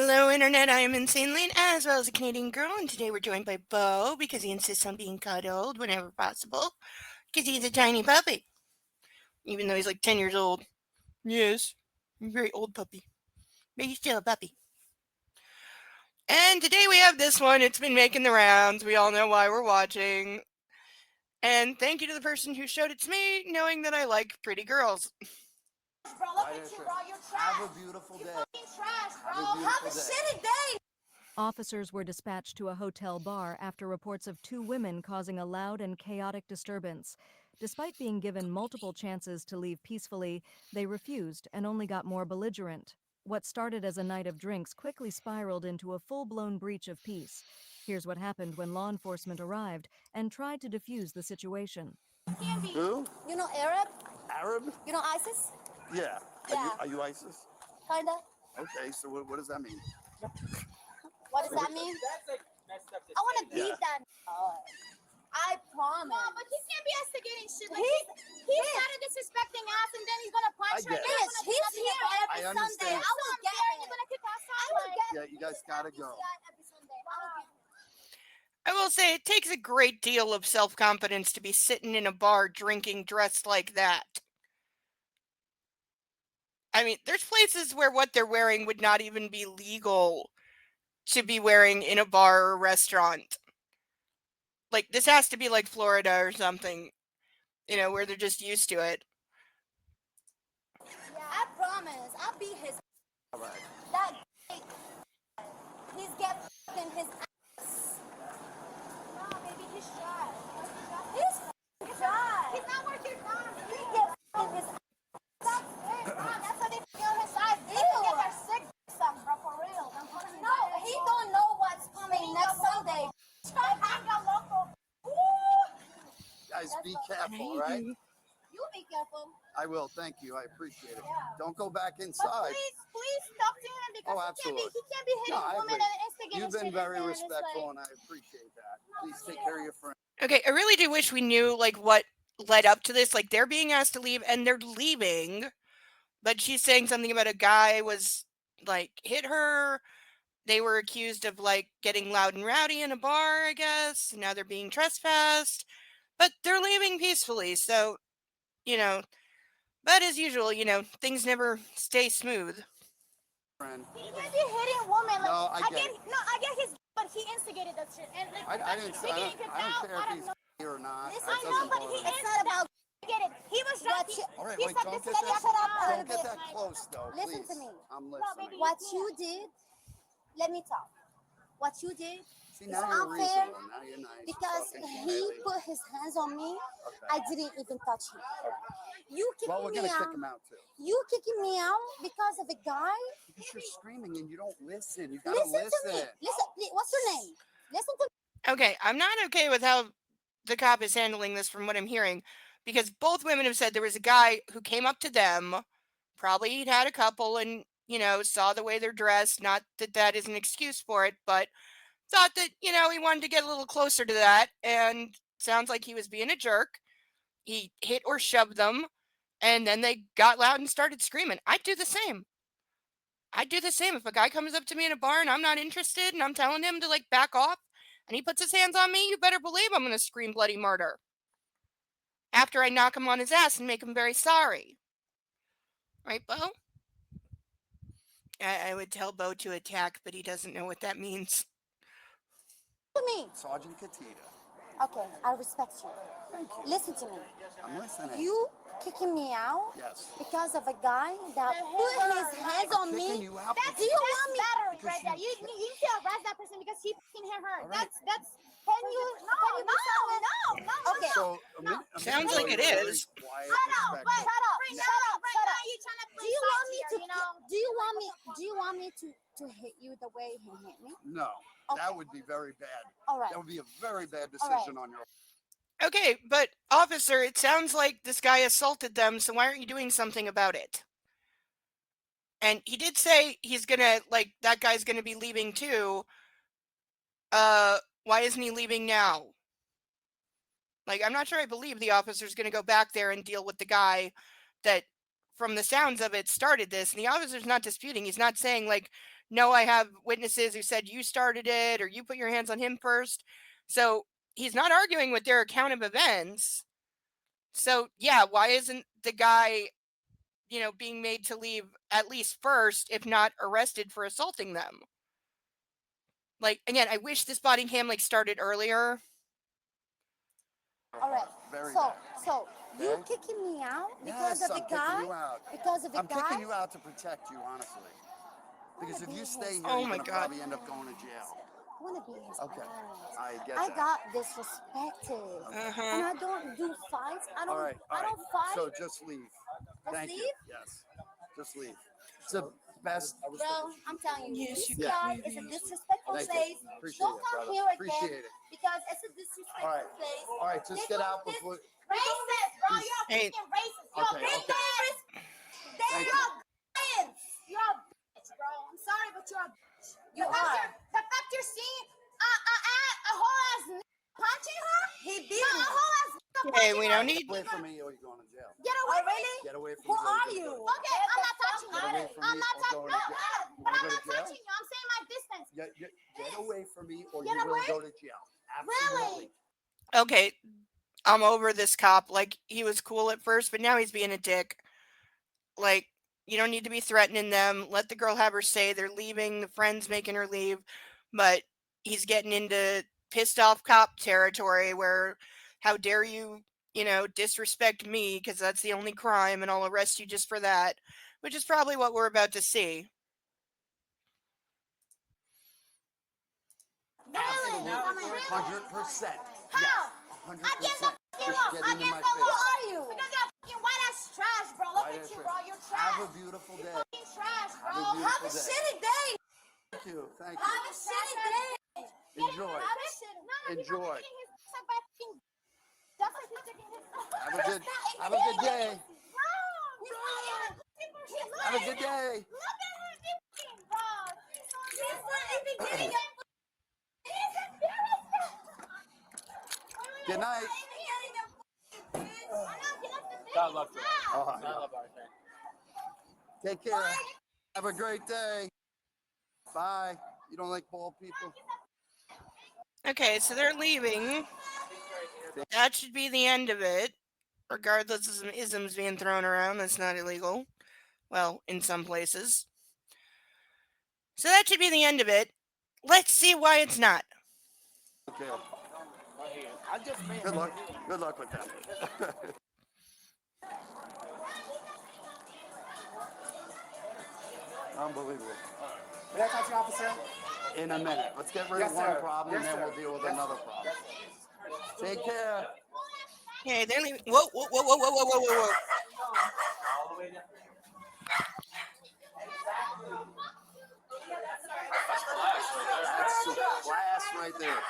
Hello, Internet. I am Insane Lane, as well as a Canadian girl, and today we're joined by Bo because he insists on being cuddled whenever possible because he's a tiny puppy, even though he's like 10 years old. Yes, a very old puppy, but he's still a puppy. And today we have this one. It's been making the rounds. We all know why we're watching. And thank you to the person who showed it to me, knowing that I like pretty girls. Bro, look at you, bro. You're trash. Have a beautiful day. You're fucking trash, bro. Have a Have a beautiful shitty day. Officers were dispatched to a hotel bar after reports of two women causing a loud and chaotic disturbance. Despite being given multiple chances to leave peacefully, they refused and only got more belligerent. What started as a night of drinks quickly spiraled into a full-blown breach of peace. Here's what happened when law enforcement arrived and tried to defuse the situation. Candy. Who? You know Arab? Arab? You know ISIS? Yeah. Yeah. Are you ISIS? Kinda. Okay, so what does that mean? What does that mean? I want to beat that. I promise. No, but he can't be instigating shit. Like he started disrespecting us, and then he's gonna punch her. Bitch, he's here every I Sunday. understand. I will get him. You're gonna kick us out. I will get him. Yeah, you guys gotta go. Every Sunday. I will get him. I will say it takes a great deal of self-confidence to be sitting in a bar drinking dressed like that. I mean, there's places where what they're wearing would not even be legal to be wearing in a bar or restaurant. Like, this has to be like Florida or something, where they're just used to it. Yeah, I promise. I'll be his. All right. That he's get fucking his ass. No, baby, he's shy. He's shy. He's not worth your time. He get fucking his ass. That's it, bro. That's how they feel his side. They can get their sick some, bro, for real. No, he don't know what's coming next Sunday. Guys, be careful, right? You be careful. I will. Thank you. I appreciate it. Yeah. Don't go back But inside. please talk to him because Oh, he absolutely. can't be hitting I women agree. and instigating You've been shit very in there, and it's respectful, like, and I appreciate that. Please take care of your friends. Okay, I really do wish we knew, what led up to this. Like, they're being asked to leave, and they're leaving, but she's saying something about a guy was, hit her. They were accused of, getting loud and rowdy in a bar, I guess. Now they're being trespassed. But they're leaving peacefully, so, but as usual, things never stay smooth. Friend. he can't be hitting women. Like, No, I get it. I get his, but he instigated that shit. And like, I don't care if he's here or not. Listen, That I know, doesn't but bother me. it's not about. I get it. He was drunk. All right, he wait, said don't this get is that, shut up a little don't get bit. that close, though, Listen please. to me. I'm No, listening. baby, What you did, let me talk. What you did See, is now you're unfair reasonable. Now you're nice. because Talking he quietly. put his hands on me. Okay. I didn't even touch him. You Well, we're kicking going me to kick out. him out, too. You kicking me out because of a guy? Because you're screaming and you don't listen. You got to Listen to me. Listen. What's your name? Listen to me. Okay, I'm not okay with how the cop is handling this from what I'm hearing, because both women have said there was a guy who came up to them, probably he'd had a couple and, saw the way they're dressed, not that that is an excuse for it, but thought that, he wanted to get a little closer to that, and sounds like he was being a jerk. He hit or shoved them, and then they got loud and started screaming. I'd do the same. I'd do the same. If a guy comes up to me in a bar and I'm not interested and I'm telling him to back off and he puts his hands on me, you better believe I'm going to scream bloody murder. After I knock him on his ass and make him very sorry. Right, Bo? I would tell Bo to attack, but he doesn't know what that means. To me. Sergeant Katita. Okay, I respect you. Thank you. Listen to me. I'm listening. You kicking me out Yes. because of a guy that put his hands on Kicking me. you out. Do you want me? battery Because right there. You need to arrest that person because he fucking hit her. All right. That's. Can you? No. Okay. So, a minute Sounds ago, like it you were very is. quiet, Shut up. respectful. Right now you trying to play Do you want me sides to? here, you know? Do you want me to hit you the way he hit me? No, Okay. that would be very bad. All right. That would be a very bad All right. decision on your. Okay, but officer, it sounds like this guy assaulted them, so why aren't you doing something about it? And he did say he's gonna, that guy's gonna be leaving too. Why isn't he leaving now? I'm not sure I believe the officer's gonna go back there and deal with the guy that from the sounds of it, started this. And the officer's not disputing. He's not saying, like, no, I have witnesses who said you started it or you put your hands on him first. So he's not arguing with their account of events. So, yeah, why isn't the guy, being made to leave at least first, if not arrested for assaulting them? Like, again, I wish this body cam, like, started earlier. All right. Very So, bad. so you Okay. kicking me out Yes, because of I'm the kicking guy? you out. Because of the I'm guy? kicking you out to protect you, honestly. Because if you stay here, Oh you're my going to God. probably end up going to jail. I want to be his Okay. parent. I get I that. got disrespected, and I don't do fights. I don't. All right. I don't fight. So just leave. Thank you. leave? Yes. Just leave. It's the best. Bro, I'm telling you, Yes, this you guy got is a me. disrespectful Thank you. place. Appreciate Don't it, come brother. here again Appreciate it. because it's a disrespectful All right. place. All right. Just They get don't out before. Racist, bro. You're a Hey. freaking racist. You're Okay, a big okay. racist. Thank You're a bitch. You're a bitch, bro. I'm sorry, but you're a bitch. You are. The fact you're seeing a whole ass punching her? He beat me. A whole ass Okay, we don't need. Get away from me or you're going to jail. Get away from me. Get away from Who me. or are you're you? gonna go to Okay, I'm not touching Get away you. from I'm me not or touching go you. to jail. You But wanna I'm go to not jail? touching you. I'm saying my distance. Get away from me or Get you will away? go to jail. Absolutely. Okay, I'm over this cop. Like, he was cool at first, but now he's being a dick. Like, you don't need to be threatening them. Let the girl have her say. They're leaving. The friend's making her leave. But he's getting into pissed off cop territory where, how dare you, disrespect me because that's the only crime and I'll arrest you just for that, which is probably what we're about to see. Absolutely. 100%. How? 100%. I get the fucking Just look. get I into get my the look. Who face. are you? Because you're fucking white ass trash, bro. Look White at ass you, trash. bro. You're trash. Have a beautiful day. Fucking trash, bro. Have a beautiful Have a day. shitty day. Thank you. Thank Have you. a shitty day. Enjoy. Have a shitty. No, no, he's not Enjoy. taking his suck by fucking. Just like he's taking his. Have a good day. Bro, he's not even. He's Have a good day. Look at her thinking, bro. He's not even getting it. He's embarrassed. Good night. God loves you. Oh, take care. Have a great day. Bye. You don't like bald people? Okay, so they're leaving. That should be the end of it. Regardless of some isms being thrown around, that's not illegal. Well, in some places. So that should be the end of it. Let's see why it's not. Okay. Good luck. Good luck with that. Unbelievable. May I talk to you, officer? In a minute. Let's get rid Yes, of one sir. problem Yes, and then sir. we'll deal with Yes, another problem. Take care. Okay, they're leaving. Whoa, whoa, whoa, whoa, whoa, whoa, whoa, whoa. That's some class right there.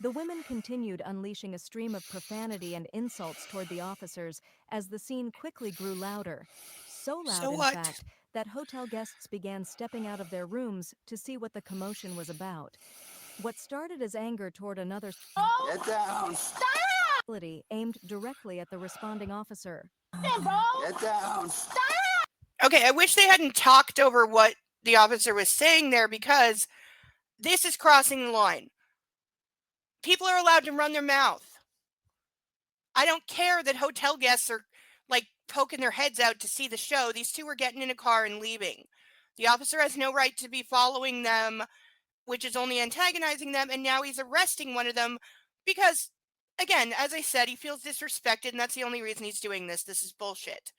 The women continued unleashing a stream of profanity and insults toward the officers as the scene quickly grew louder. So loud, So in what? fact, that hotel guests began stepping out of their rooms to see what the commotion was about. What started as anger toward another Get down. facility aimed directly at the responding officer. Get down. Okay, I wish they hadn't talked over what the officer was saying there because this is crossing the line. People are allowed to run their mouth. I don't care that hotel guests are like poking their heads out to see the show. These two were getting in a car and leaving. The officer has no right to be following them, which is only antagonizing them, and now he's arresting one of them because, again, as I said, he feels disrespected, and that's the only reason he's doing this. This is bullshit.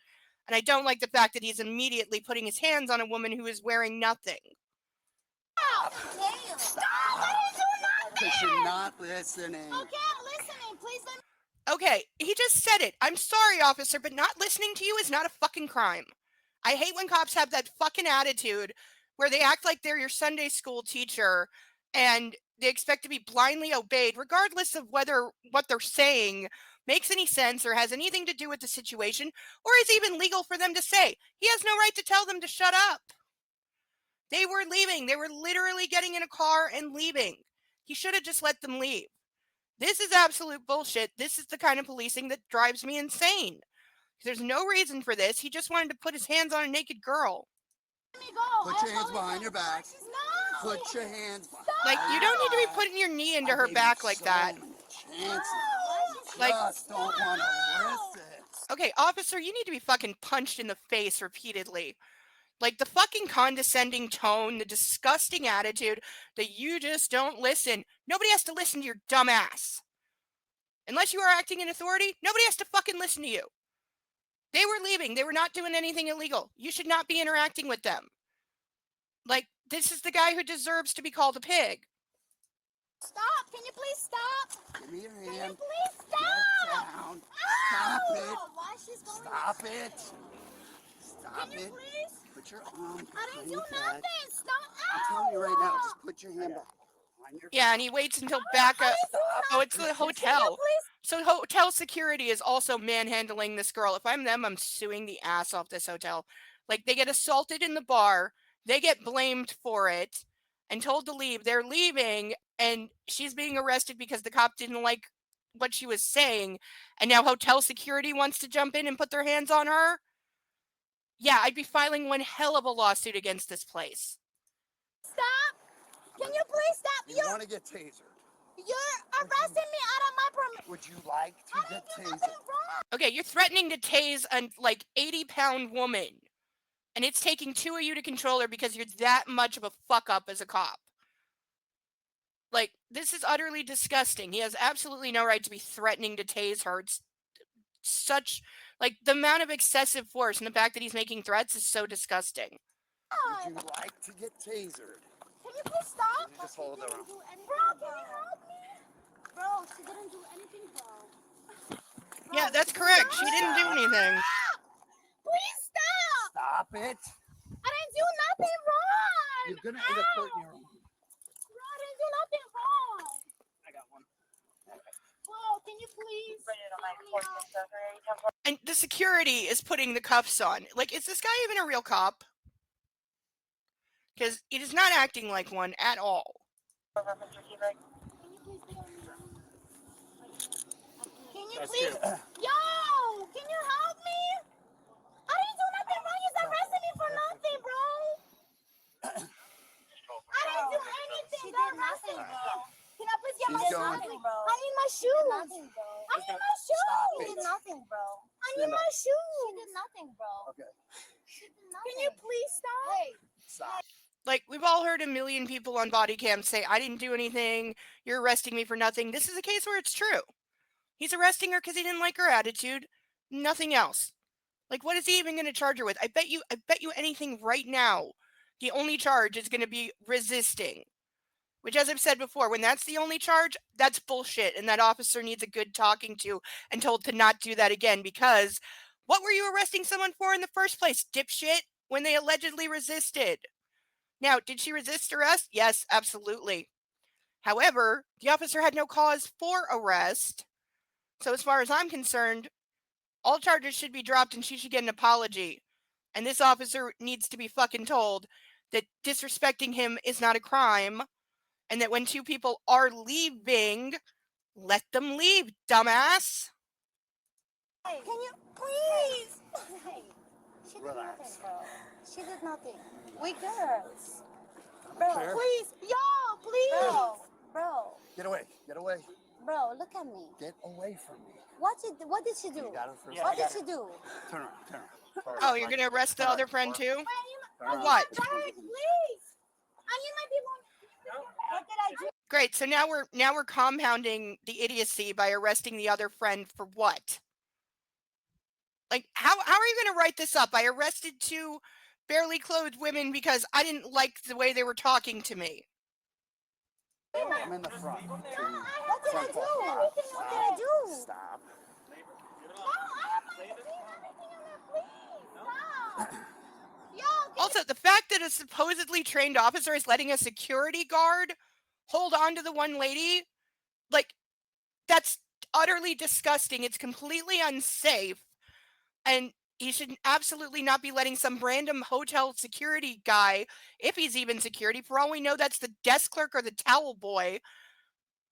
And I don't like the fact that he's immediately putting his hands on a woman who is wearing nothing. Stop! What are you doing? Because you're not listening. Okay, I'm listening. Please let me. Okay, he just said it. I'm sorry, officer, but not listening to you is not a fucking crime. I hate when cops have that fucking attitude where they act like they're your Sunday school teacher and they expect to be blindly obeyed regardless of whether what they're saying makes any sense or has anything to do with the situation or is even legal for them to say. He has no right to tell them to shut up. They were leaving. They were literally getting in a car and leaving. He should have just let them leave. This is absolute bullshit. This is the kind of policing that drives me insane. There's no reason for this. He just wanted to put his hands on a naked girl. Let me go. Put your hands behind your back. No. Put your hands behind. Like, you don't need to be putting your knee into her back like that. Chances. Like- Just don't want to risk it. Okay, officer, you need to be fucking punched in the face repeatedly. Like, the fucking condescending tone, the disgusting attitude that you just don't listen. Nobody has to listen to your dumb ass. Unless you are acting in authority, nobody has to fucking listen to you. They were leaving. They were not doing anything illegal. You should not be interacting with them. Like, this is the guy who deserves to be called a pig. Stop. Can you please stop? Give me your Can you hand. please Get stop? down. Ow! Stop it. Why she's going? Stop it. Stop Can you it. please? Put your arm I didn't behind do your nothing. back. Stop. I'm telling you right now, just put your hand back. On your Yeah, and he waits until back up. Oh, it's the Can you hotel. please? So hotel security is also manhandling this girl. If I'm them, I'm suing the ass off this hotel. Like, they get assaulted in the bar, they get blamed for it and told to leave. They're leaving, and she's being arrested because the cop didn't like what she was saying, and now hotel security wants to jump in and put their hands on her. Yeah, I'd be filing one hell of a lawsuit against this place. Stop. Can you please stop? You want to get tasered? You're arresting me out of my permit. Would you like to I get didn't do tasered? nothing wrong. Okay, you're threatening to tase a like 80-pound woman, and it's taking two of you to control her because you're that much of a fuck up as a cop. Like, this is utterly disgusting. He has absolutely no right to be threatening to tase her. It's such, like, the amount of excessive force and the fact that he's making threats is so disgusting. Would you like to get tasered? Can you please stop? You just hold her. Bro, can you help me? Bro, she didn't do anything, bro. Yeah, that's correct. She didn't do anything. Please stop. Stop it. I didn't do nothing wrong. You're gonna end up hurting your own. Bro, I didn't do nothing wrong. I got one. Bro, can you please help me out? And the security is putting the cuffs on. Like, is this guy even a real cop? Because he is not acting like one at all. Can you please get on me? Can you That's please? Yo, can you help me? I didn't do nothing wrong. He's arresting me for nothing, bro. I didn't do anything. They're arresting me. Can I please get my She's shoes? going. I need my shoes. I need my shoes. She did nothing, bro. I Stand need up. my shoes. She did nothing, bro. Okay. She did nothing. Can you please stop? Hey. Stop. Like, we've all heard a million people on body cam say, I didn't do anything, you're arresting me for nothing. This is a case where it's true. He's arresting her because he didn't like her attitude, nothing else. Like, what is he even going to charge her with? I bet you anything right now, the only charge is going to be resisting. Which, as I've said before, when that's the only charge, that's bullshit, and that officer needs a good talking to and told to not do that again, because what were you arresting someone for in the first place, dipshit, when they allegedly resisted? Now, did she resist arrest? Yes, absolutely. However, the officer had no cause for arrest. So as far as I'm concerned, all charges should be dropped and she should get an apology. And this officer needs to be fucking told that disrespecting him is not a crime. And that when two people are leaving, let them leave, dumbass. Can you please? Hey, she did Relax. nothing, bro. She did nothing. We girls. Bro, Fair. please. Yo, please. Bro, Get away. Get away. bro, look at me. Get away from me. What did she do? You got it for a What second. did she do? Turn around. Turn around. Oh, you're gonna arrest the other friend too? Turn For around. what? Please. I need my people. What did I do? Great. So now we're compounding the idiocy by arresting the other friend for what? Like, how are you going to write this up? I arrested two barely clothed women because I didn't like the way they were talking to me. I'm in the front. What did I do? What did I do? Stop. No, I have my everything on there. Please. Stop. Yo, Also, the fact that a supposedly trained officer is letting a security guard hold on to the one lady, like, that's utterly disgusting. It's completely unsafe. And he should absolutely not be letting some random hotel security guy, if he's even security, for all we know, that's the desk clerk or the towel boy,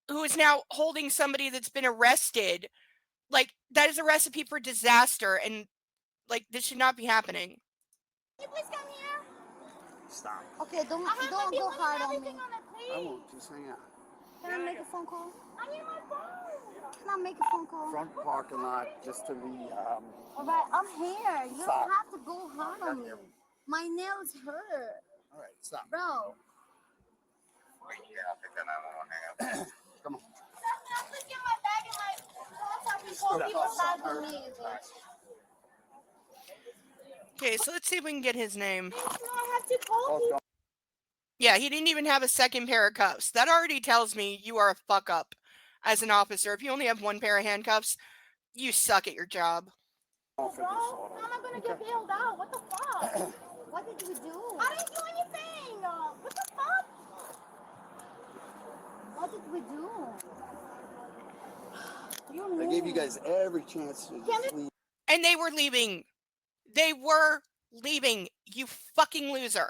who is now holding somebody that's been arrested. Like, that is a recipe for disaster, and, like, this should not be happening. Can you please come here? Stop. Okay, don't I have don't my go money hard and on me. everything on it, I please. won't. Just hang out. Can I make a phone call? I need my phone. Can I make a phone call? Front parking lot, just to the. All right, I'm here. You Stop. don't have to go hard on me. My nails hurt, All right, stop. bro. Come on. Can I please get my bag and my phone before people start with me, bitch? Okay, so let's see if we can get his name. No, I have to call Oh, people. God. Yeah, he didn't even have a second pair of cuffs. That already tells me you are a fuck up as an officer. If you only have one pair of handcuffs, you suck at your job. Bro, how am I gonna get bailed out? What the fuck? What did we do? I didn't do anything. What the fuck? What did we do? I gave you guys every chance to just leave. And they were leaving. They were leaving, you fucking loser.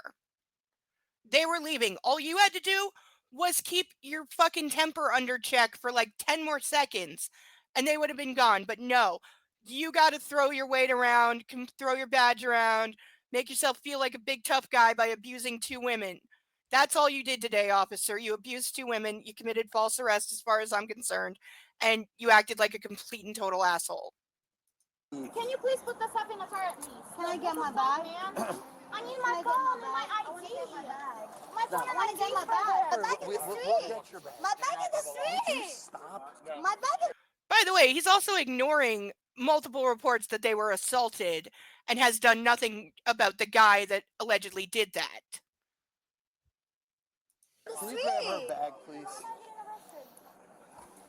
They were leaving. All you had to do was keep your fucking temper under check for like 10 more seconds, and they would have been gone. But no, you got to throw your weight around, throw your badge around, make yourself feel like a big tough guy by abusing two women. That's all you did today, officer. You abused two women. You committed false arrest as far as I'm concerned, and you acted like a complete and total asshole. Can you please put the stuff in the car at least? Can I get my bag? Man, I need my Can I get phone my and my bag? I ID. want to get my bag. My phone I and want to get my bag. My bag in the We'll street. get your bag. My bag in the street. Stop. My bag in By the way, he's also ignoring multiple reports that they were assaulted and has done nothing about the guy that allegedly did that. the Can you grab her street. bag, please?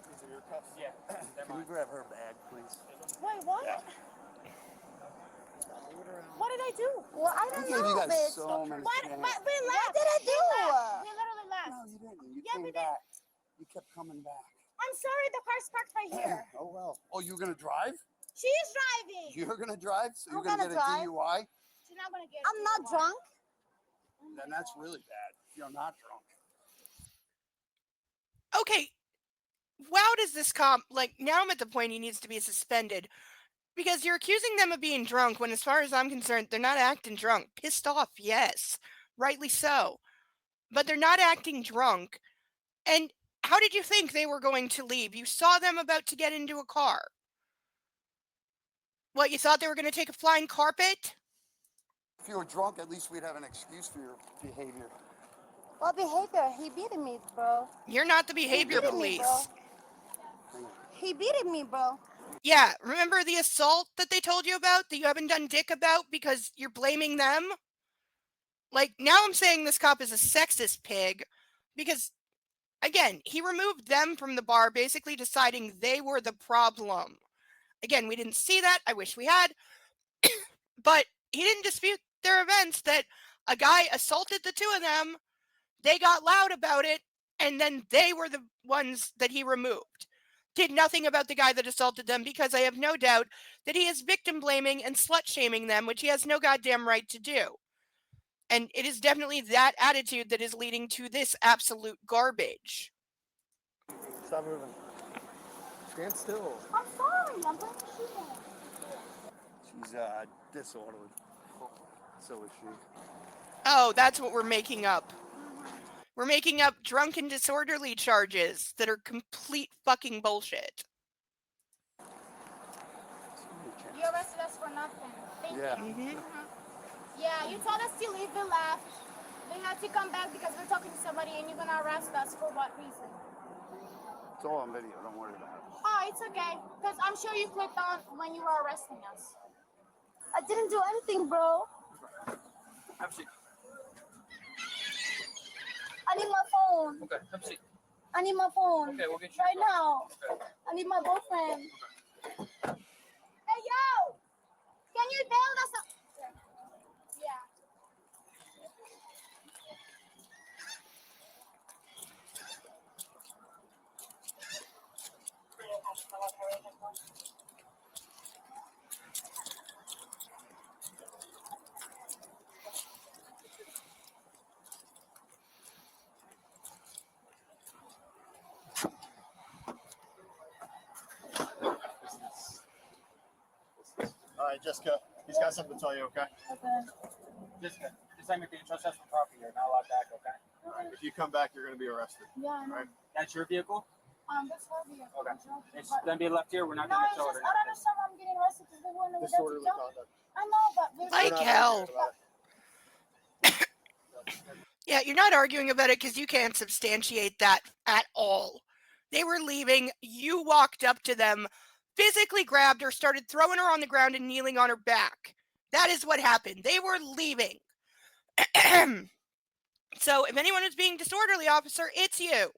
These are your cuffs? Yeah. Can you grab her bag, please? Wait, what? Yeah. What did I do? Well, I I don't gave you know, guys bitch. so many What? chances. We What left. did I do? We literally left. No, you didn't. You Yeah, came we did. back. You kept coming back. I'm sorry, the car's parked right here. Oh, well. Oh, you're going to drive? She's driving. You're going to drive? So you're I'm going to gonna get a drive. DUI? She's not gonna get. I'm not drunk. Then that's really bad. If you're not drunk. Okay, wow, does this cop, like, now I'm at the point he needs to be suspended. Because you're accusing them of being drunk when, as far as I'm concerned, they're not acting drunk. Pissed off, yes. Rightly so. But they're not acting drunk. And how did you think they were going to leave? You saw them about to get into a car. What, you thought they were going to take a flying carpet? If you were drunk, at least we'd have an excuse for your behavior. What behavior? He beating me, bro. You're not the behavior beating me, police. He beating me, bro. Yeah, remember the assault that they told you about that you haven't done dick about because you're blaming them? Like, now I'm saying this cop is a sexist pig because, again, he removed them from the bar, basically deciding they were the problem. Again, we didn't see that. I wish we had. But he didn't dispute their events that a guy assaulted the two of them, they got loud about it, and then they were the ones that he removed. Did nothing about the guy that assaulted them because I have no doubt that he is victim blaming and slut shaming them, which he has no goddamn right to do. And it is definitely that attitude that is leading to this absolute garbage. Stop moving. Stand still. I'm sorry. I'm playing the shooting. She's disorderly. So is she. Oh, that's what we're making up. We're making up drunk and disorderly charges that are complete fucking bullshit. You arrested us for nothing. Thank Yeah. you. Yeah, you told us to leave. We left. We had to come back because we're talking to somebody, and you're gonna arrest us for what reason? It's all on video. Don't worry about it. Oh, it's okay. Because I'm sure you clicked on when you were arresting us. I didn't do anything, bro. Have a seat. I need my phone. Okay, have a seat. I need my phone. Okay, we'll get you. Right now. Okay. I need my boyfriend. Hey, yo! Can you bail us out? Yeah. right, Jessica. He's got something to tell you, okay? Jessica, this time you're being trespassing property. You're not allowed back, okay? If you come back, you're going to be arrested. Yeah, I know. Right. That's your vehicle? That's her vehicle. Okay. But- It's gonna be left here. We're not No, gonna it's tow just, it. I don't understand why I'm getting arrested because they wouldn't have Disorderly done. conduct. I know, but there's Like We're not hell. arguing about it. Yeah, you're not arguing about it because you can't substantiate that at all. They were leaving. You walked up to them, physically grabbed her, started throwing her on the ground and kneeling on her back. That is what happened. They were leaving. So if anyone is being disorderly, officer, it's you.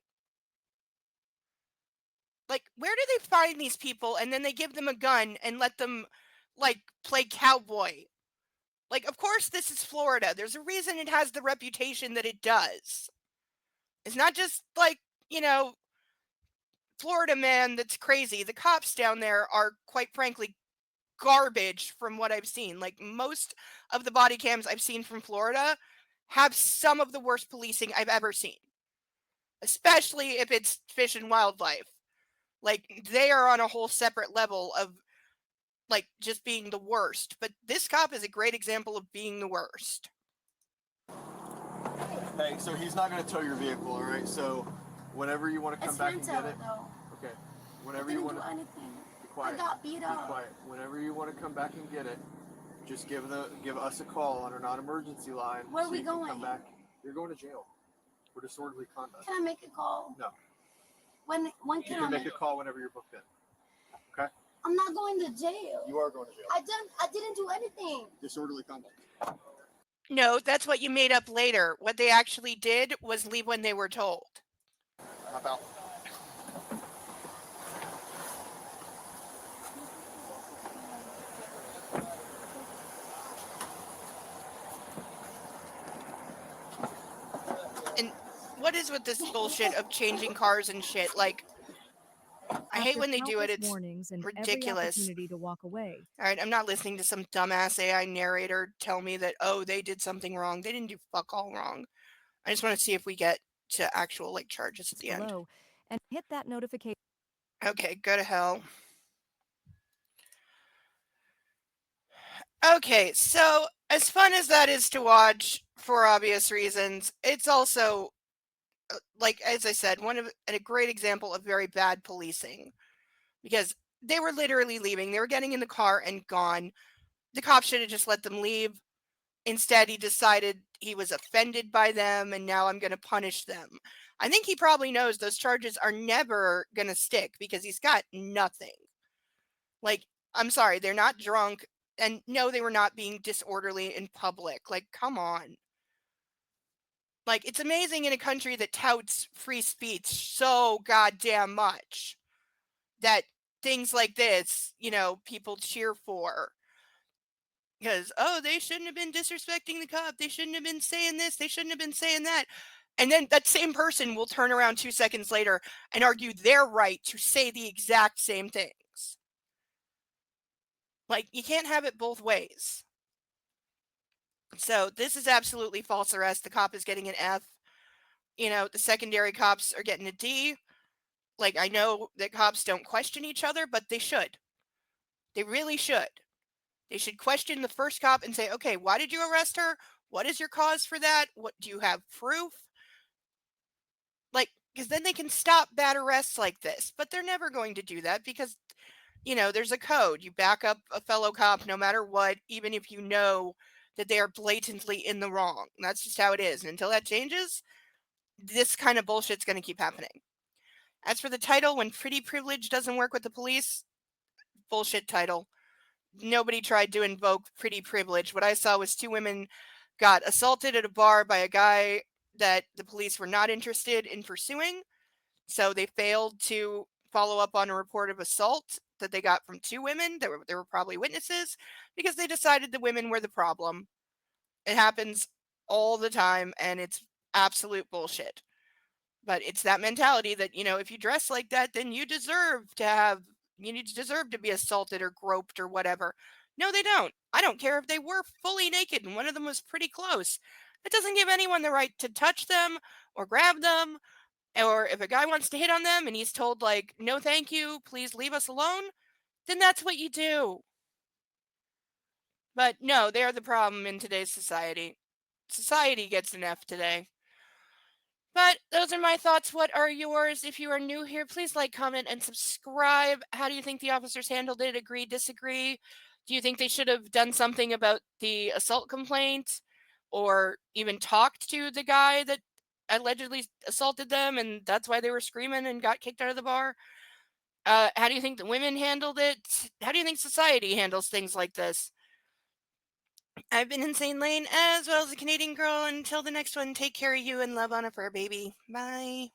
Like, where do they find these people and then they give them a gun and let them, like, play cowboy? Like, of course this is Florida. There's a reason it has the reputation that it does. It's not just, like, Florida man that's crazy. The cops down there are, quite frankly, garbage from what I've seen. Like, most of the body cams I've seen from Florida have some of the worst policing I've ever seen. Especially if it's Fish and Wildlife. Like, they are on a whole separate level of, like, just being the worst. But this cop is a great example of being the worst. Hey, so he's not going to tow your vehicle, all right? So whenever you want to come It's back and get rental, it, though. okay. I Whenever you didn't want do to anything. be quiet. I got beat Be up. quiet. Whenever you want to come back and get it, just give us a call on our non-emergency line. Where are so we you can going? Come back. You're going to jail for disorderly conduct. Can I make a call? No. When You can I can make make a call whenever you're booked in. Okay? I'm not going to jail. You are going to jail. I didn't do anything. Disorderly conduct. No, that's what you made up later. What they actually did was leave when they were told. Hop out. And what is with this bullshit of changing cars and shit? Like, I hate After when they do it. countless It's warnings and ridiculous. every opportunity to walk away. All right, I'm not listening to some dumbass AI narrator tell me that, oh, they did something wrong. They didn't do fuck all wrong. I just want to see if we get to actual, like, charges at the end. Below and hit that notification. Okay, go to hell. Okay, so as fun as that is to watch for obvious reasons, it's also, like, as I said, a great example of very bad policing. Because they were literally leaving. They were getting in the car and gone. The cop should have just let them leave. Instead, he decided he was offended by them and now I'm going to punish them. I think he probably knows those charges are never going to stick because he's got nothing. Like, I'm sorry, they're not drunk. And no, they were not being disorderly in public. Like, come on. Like, it's amazing in a country that touts free speech so goddamn much that things like this, people cheer for. Because, oh, they shouldn't have been disrespecting the cop. They shouldn't have been saying this. They shouldn't have been saying that. And then that same person will turn around 2 seconds later and argue their right to say the exact same things. Like, you can't have it both ways. So this is absolutely false arrest. The cop is getting an F. The secondary cops are getting a D. Like, I know that cops don't question each other, but they should. They really should. They should question the first cop and say, okay, why did you arrest her? What is your cause for that? What do you have proof? Like, because then they can stop bad arrests like this. But they're never going to do that because, there's a code. You back up a fellow cop no matter what, even if you know that they are blatantly in the wrong. And that's just how it is. And until that changes, this kind of bullshit's going to keep happening. As for the title, when pretty privilege doesn't work with the police, bullshit title. Nobody tried to invoke pretty privilege. What I saw was 2 women got assaulted at a bar by a guy that the police were not interested in pursuing. So they failed to follow up on a report of assault that they got from 2 women. There were probably witnesses because they decided the women were the problem. It happens all the time and it's absolute bullshit. But it's that mentality that, if you dress like that, then you deserve to be assaulted or groped or whatever. No, they don't. I don't care if they were fully naked and one of them was pretty close. It doesn't give anyone the right to touch them or grab them. Or if a guy wants to hit on them and he's told, like, no, thank you, please leave us alone, then that's what you do. But no, they are the problem in today's society. Society gets an F today. But those are my thoughts. What are yours? If you are new here, please like, comment, and subscribe. How do you think the officers handled it? Agree, disagree? Do you think they should have done something about the assault complaint or even talked to the guy that allegedly assaulted them and that's why they were screaming and got kicked out of the bar? How do you think the women handled it? How do you think society handles things like this? I've been Insane Lane as well as a Canadian girl. Until the next one, take care of you and love on a fur baby. Bye.